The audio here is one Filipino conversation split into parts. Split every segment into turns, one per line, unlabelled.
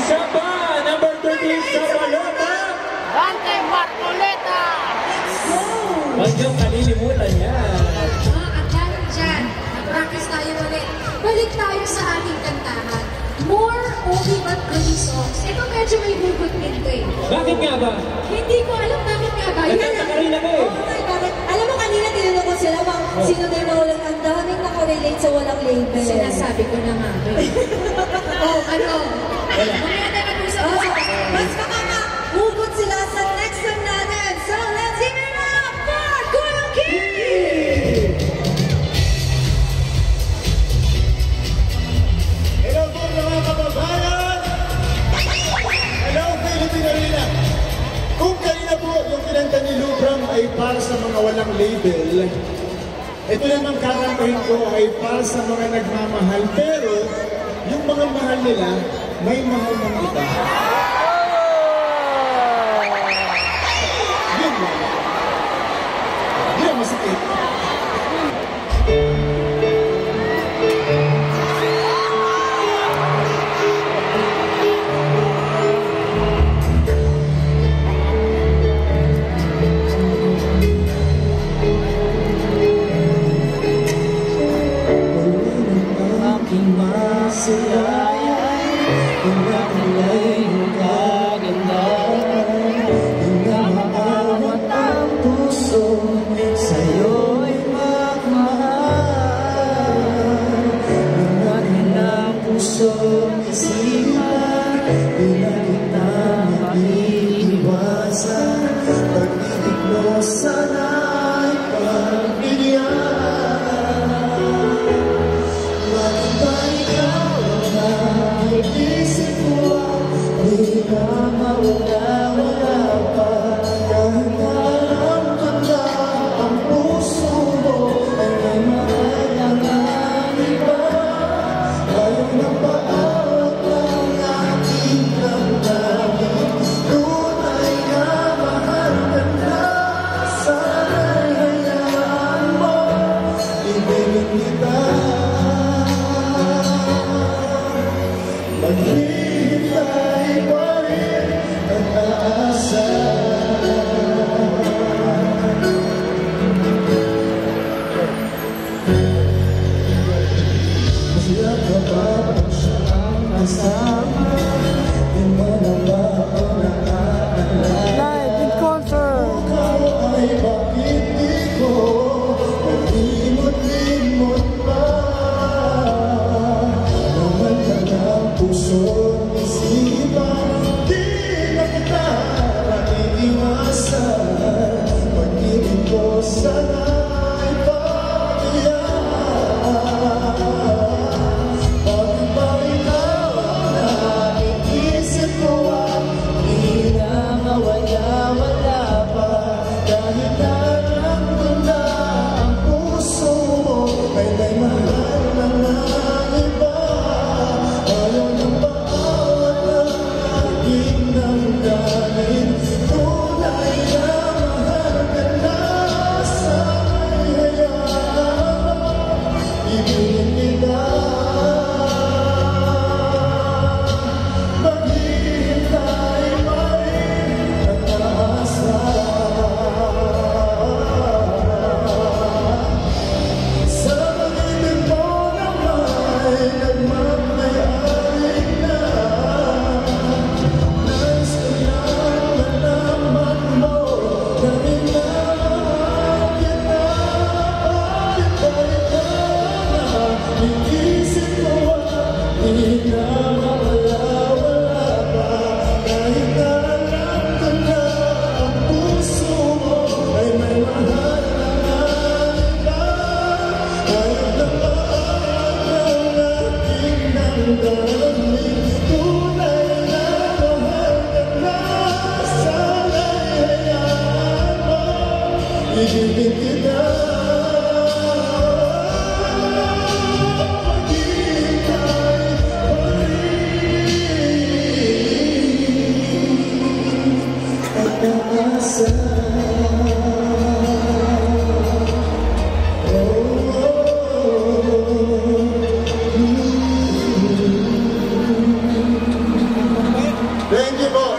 Shaba, number 13, Shabalota.
Dante Marcoleta.
Huwag niyong kalilimutan yan.
At dahil dyan, practice tayo ulit. Balik tayo sa ating kantahan. More oldie but goodie songs. Ito medyo may hugot nito eh.
Bakit nga ba?
Hindi ko alam bakit nga ba.
Nagkanta ka rin ako eh.
Oh my God. Alam mo kanina tinanong ko sila sino na yung nawalan. Ang daming nakorelate sa walang label.
Sinasabi ko na nga. Oh, ano?
Wala.
Mamaya tayo mag-usap.
Mas makakahugot sila sa next song natin. So let's hear it up for Kulong King!
Hello po mga kababayan! Hello Philippine Arena! Kung kanina po yung kinanta ni Lubram ay para sa mga walang label, ito naman kakantahin ko ay para sa mga nagmamahal, pero yung mga mahal nila, may mahal ng iba. Yun lang. Yun, masakit. Thank you po.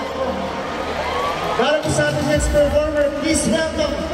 Para po sa ating next performer, please welcome